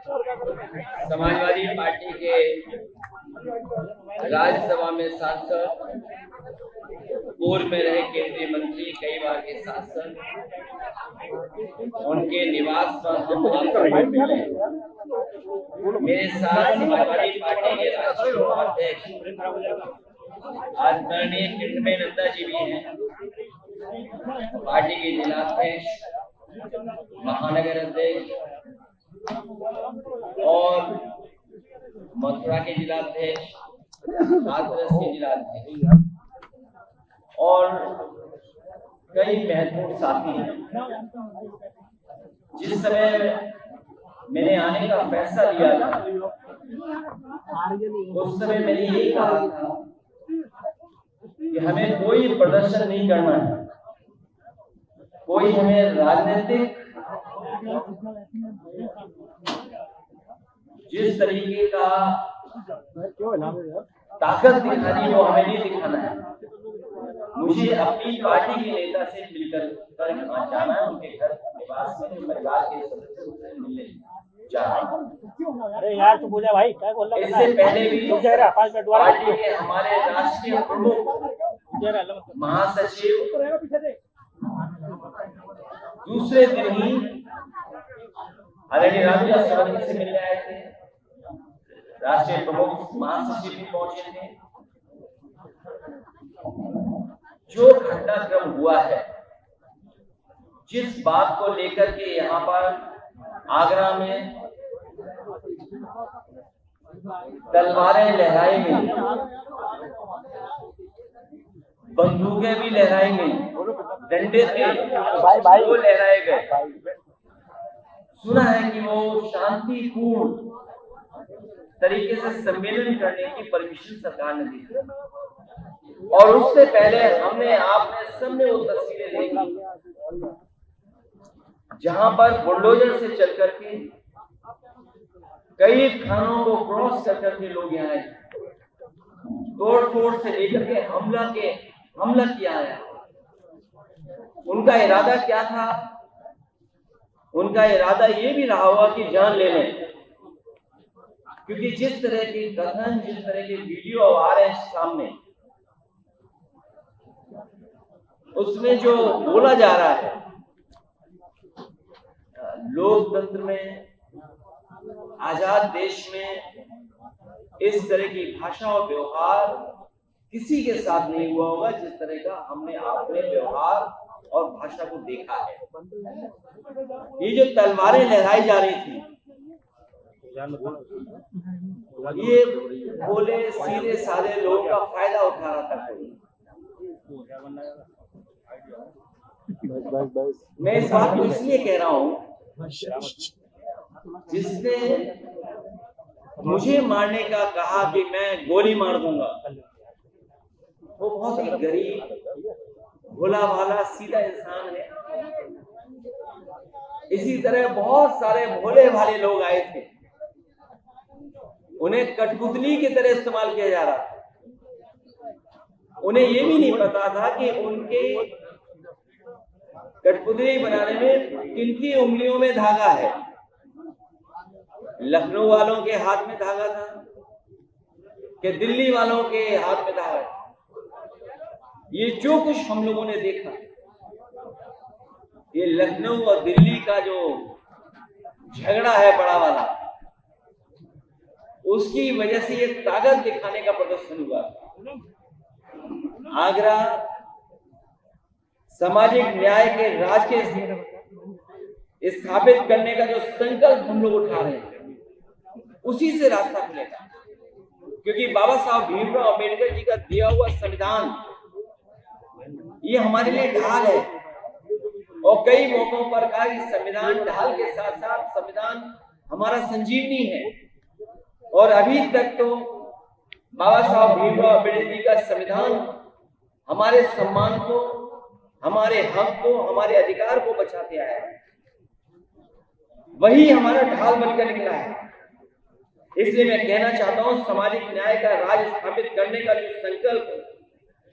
Samajwadi party के राज्यसभा में सांसद, पूर्व में रहे केंद्रीय मंत्री, कई बार के सांसद, उनके निवास पर हम मेरे साथ समाजवादी पार्टी के राष्ट्रीय उपाध्यक्ष आदरणीय किरणमय नंदा जी भी हैं, पार्टी के जिलाध्यक्ष, महानगर अध्यक्ष और मथुरा के जिलाध्यक्ष, हाथरस के जिलाध्यक्ष और कई महत्वपूर्ण साथी हैं। जिस समय मैंने आने का फैसला लिया था, उस समय मैंने यही कहा था कि हमें कोई प्रदर्शन नहीं करना है, कोई हमें राजनीतिक जिस तरीके का ताकत दिखानी वो हमें नहीं दिखाना है। मुझे अपनी पार्टी के नेता से मिलकर जाना है, उनके घर निवास में परिवार के सदस्यों से मिलने जाना। अरे यार तू बोला भाई क्या बोल रहा है? इससे पहले भी पार्टी के हमारे राष्ट्रीय प्रमुख महासचिव दूसरे दिन ही आदरणीय राजू सवर्ण से मिलने आए थे। राष्ट्रीय प्रमुख महासचिव भी पहुंचे थे। जो घटनाक्रम हुआ है, जिस बात को लेकर के यहाँ पर आगरा में तलवारें लहराई गई, बंदूकें भी लहराई गई, डंडे थे वो लहराए गए। सुना है कि वो शांतिपूर्ण तरीके से सम्मेलन करने की परमिशन सरकार ने दी, और उससे पहले आपने सबने वो तस्वीरें देखी जहां पर बुलडोजर से चल करके कई थानों को क्रॉस कर करके लोग यहाँ आए, तोड़ फोड़ से लेकर के हमला किया है। उनका इरादा क्या था? उनका इरादा ये भी रहा होगा कि जान ले लें, क्योंकि जिस तरह के कथन, जिस तरह के वीडियो आ रहे हैं सामने, उसमें जो बोला जा रहा है, लोकतंत्र में, आजाद देश में इस तरह की भाषा और व्यवहार किसी के साथ नहीं हुआ होगा जिस तरह का हमने अपने व्यवहार और भाषा को देखा है। ये जो तलवारें लहराई जा रही थी, ये भोले सीधे साधे लोगों का फायदा उठा रहा था कोई। मैं इस बात को इसलिए कह रहा हूं, जिसने मुझे मारने का कहा कि मैं गोली मार दूंगा, वो बहुत ही गरीब, भोला भाला, सीधा इंसान है। इसी तरह बहुत सारे भोले भाले लोग आए थे, उन्हें कठपुतली की तरह इस्तेमाल किया जा रहा था। उन्हें ये भी नहीं पता था कि उनके कठपुतली बनाने में किनकी उंगलियों में धागा है। लखनऊ वालों के हाथ में धागा था कि दिल्ली वालों के हाथ में धागा है। ये जो कुछ हम लोगों ने देखा, ये लखनऊ और दिल्ली का जो झगड़ा है बड़ा वाला, उसकी वजह से ये ताकत दिखाने का प्रदर्शन हुआ। आगरा सामाजिक न्याय के राज के स्थापित करने का जो संकल्प हम लोग उठा रहे हैं, उसी से रास्ता खुलेगा। क्योंकि बाबा साहब भीमराव अम्बेडकर जी का दिया हुआ संविधान, ये हमारे लिए ढाल है। और कई मौकों पर कहा कि संविधान ढाल के साथ साथ संविधान हमारा संजीवनी है। और अभी तक तो बाबा साहब भीमराव अम्बेडकर जी का संविधान हमारे सम्मान को, हमारे हक को, हमारे अधिकार को बचाते आया है। वही हमारा ढाल बनकर निकला है। इसलिए मैं कहना चाहता हूं, सामाजिक न्याय का राज स्थापित करने का जो संकल्प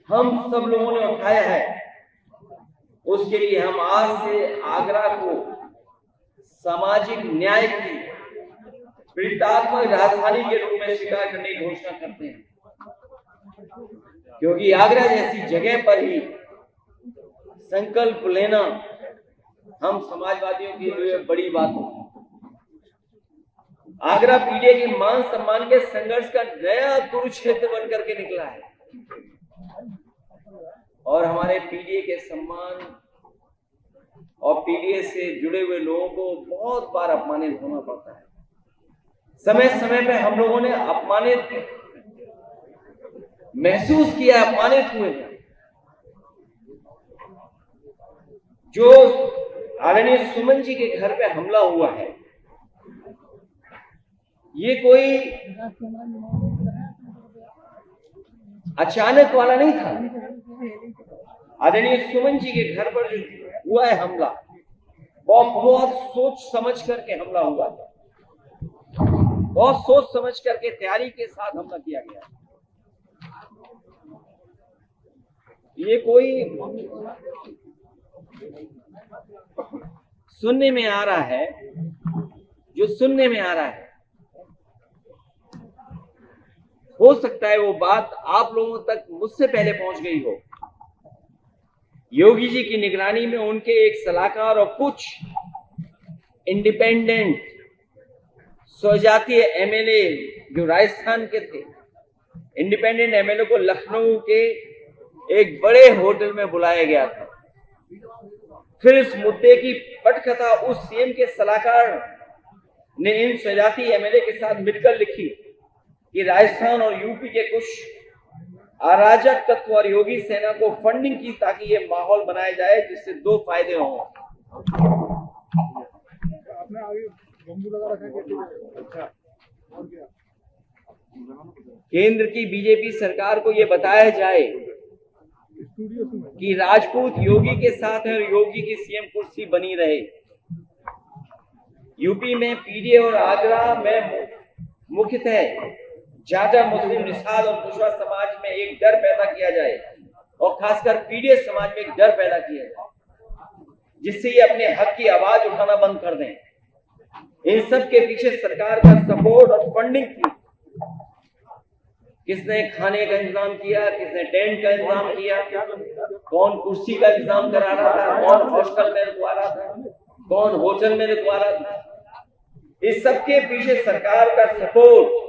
हम सब लोगों ने उठाया है, उसके लिए हम आज से आगरा को सामाजिक न्याय की पीड़ितात्मक राजधानी के रूप में स्वीकार करने की घोषणा करते हैं, क्योंकि आगरा जैसी जगह पर ही संकल्प लेना हम समाजवादियों के लिए बड़ी बात है। आगरा पीडीए के मान सम्मान के संघर्ष का नया कुरुक्षेत्र बन करके निकला है और हमारे पीडीए के सम्मान और पीडीए से जुड़े हुए लोगों को बहुत बार अपमानित होना पड़ता है। समय समय पे हम लोगों ने अपमानित महसूस किया, अपमानित हुए। जो आदरणीय सुमन जी के घर पे हमला हुआ है, ये कोई अचानक वाला नहीं था। आदरणीय सुमन जी के घर पर जो हुआ है हमला, बहुत सोच समझ करके हमला हुआ है, बहुत सोच समझ करके तैयारी के साथ हमला किया गया। ये कोई सुनने में आ रहा है, जो सुनने में आ रहा है, हो सकता है वो बात आप लोगों तक मुझसे पहले पहुंच गई हो। योगी जी की निगरानी में उनके एक सलाहकार और कुछ इंडिपेंडेंट स्वजातीय एमएलए जो राजस्थान के थे, इंडिपेंडेंट एमएलए को लखनऊ के एक बड़े होटल में बुलाया गया था। फिर इस मुद्दे की पटकथा उस सीएम के सलाहकार ने इन स्वजातीय एमएलए के साथ मिलकर लिखी कि राजस्थान और यूपी के कुछ अराजक तत्व और योगी सेना को फंडिंग की ताकि ये माहौल बनाया जाए जिससे दो फायदे हों। केंद्र की बीजेपी सरकार को ये बताया जाए कि राजपूत योगी के साथ है और योगी की सीएम कुर्सी बनी रहे। यूपी में पीडीए और आगरा में मुख्यतः ज्यादा मुस्लिम निषाद और कुशवाहा समाज में एक डर पैदा किया जाए और खासकर पीडीए समाज में एक डर पैदा किया जाए जिससे ये अपने हक की आवाज उठाना बंद कर दें। इन सब के पीछे सरकार का सपोर्ट और फंडिंग थी। किसने खाने का इंतजाम किया, किसने टेंट का इंतजाम किया, कौन कुर्सी का इंतजाम करा रहा था, कौन हॉस्टल में रुकवा रहा था, कौन होटल में रुकवा रहा था। इस सब के पीछे सरकार का सपोर्ट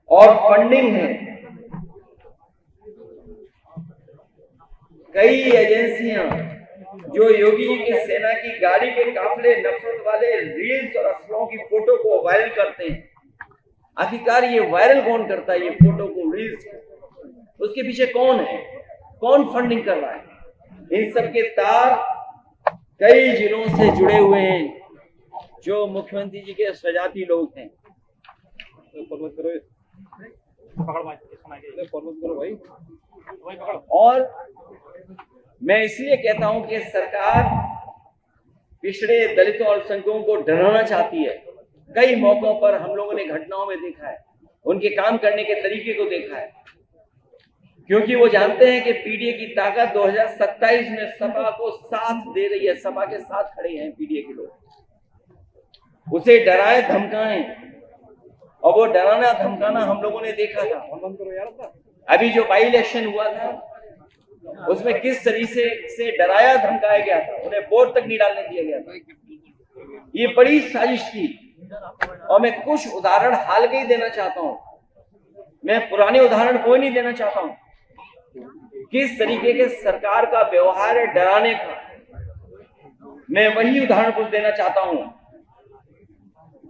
और फंडिंग है। कई एजेंसियां जो योगी जी की सेना की गाड़ी के काफले नफरत वाले रील्स और असलों की फोटो को वायरल करते हैं। आखिरकार ये वायरल कौन करता है, ये फोटो को, रील्स को? उसके पीछे कौन है, कौन फंडिंग कर रहा है? इन सब के तार कई जिलों से जुड़े हुए हैं जो मुख्यमंत्री जी के स्वजाती लोग हैं। और मैं इसलिए कहता हूं कि सरकार पिछड़े दलितों और अल्पसंख्यकों को डराना चाहती है। कई मौकों पर हम लोगों ने घटनाओं में देखा है, उनके काम करने के तरीके को देखा है, क्योंकि वो जानते हैं कि पीडीए की ताकत 2027 में सपा को साथ दे रही है। सपा के साथ खड़े हैं पीडीए के लोग, उसे डराए धमकाएं, और वो डराना धमकाना हम लोगों ने देखा था। अभी जो बाई इलेक्शन हुआ था उसमें किस तरीके से डराया धमकाया गया था, उन्हें वोट तक नहीं डालने दिया गया था। ये बड़ी साजिश थी। और मैं कुछ उदाहरण हाल के ही देना चाहता हूं, मैं पुराने उदाहरण कोई नहीं देना चाहता हूं। किस तरीके के सरकार का व्यवहार है डराने का, मैं वही उदाहरण कुछ देना चाहता हूं।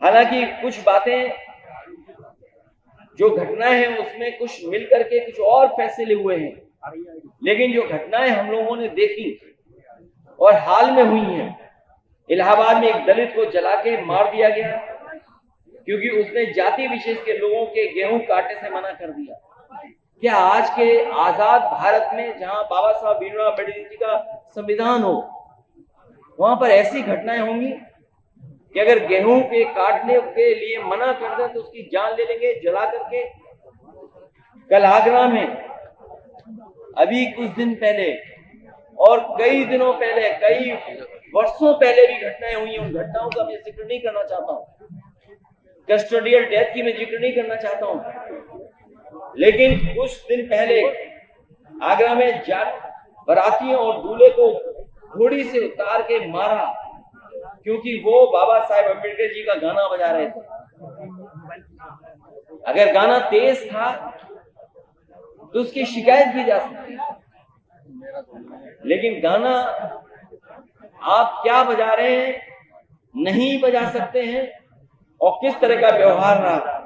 हालांकि कुछ बातें जो घटनाएं हैं उसमें कुछ मिलकर के कुछ और फैसले हुए हैं, लेकिन जो घटनाएं हम लोगों ने देखी और हाल में हुई हैं, इलाहाबाद में एक दलित को जला के मार दिया गया क्योंकि उसने जाति विशेष के लोगों के गेहूं काटने से मना कर दिया। क्या आज के आजाद भारत में जहां बाबा साहब भीमराव अम्बेडकर जी का संविधान हो, वहां पर ऐसी घटनाएं होंगी कि अगर गेहूं के काटने के लिए मना कर दे तो उसकी जान ले लेंगे जला करके? कल आगरा में अभी कुछ दिन पहले और कई दिनों पहले, कई वर्षों पहले भी घटनाएं हुई। उन घटनाओं का मैं जिक्र नहीं करना चाहता हूं, कस्टोडियल डेथ की मैं जिक्र नहीं करना चाहता हूं, लेकिन कुछ दिन पहले आगरा में बारातियों और दूल्हे को घोड़ी से उतार के मारा क्योंकि वो बाबा साहेब अम्बेडकर जी का गाना बजा रहे थे। अगर गाना तेज था तो उसकी शिकायत की जा सकती है, लेकिन गाना आप क्या बजा रहे हैं, नहीं बजा सकते हैं, और किस तरह का व्यवहार रहा।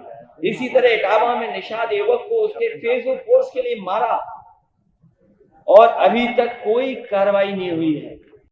इसी तरह इटावा में निषाद युवक को उसके फेसबुक पोस्ट के लिए मारा और अभी तक कोई कार्रवाई नहीं हुई है।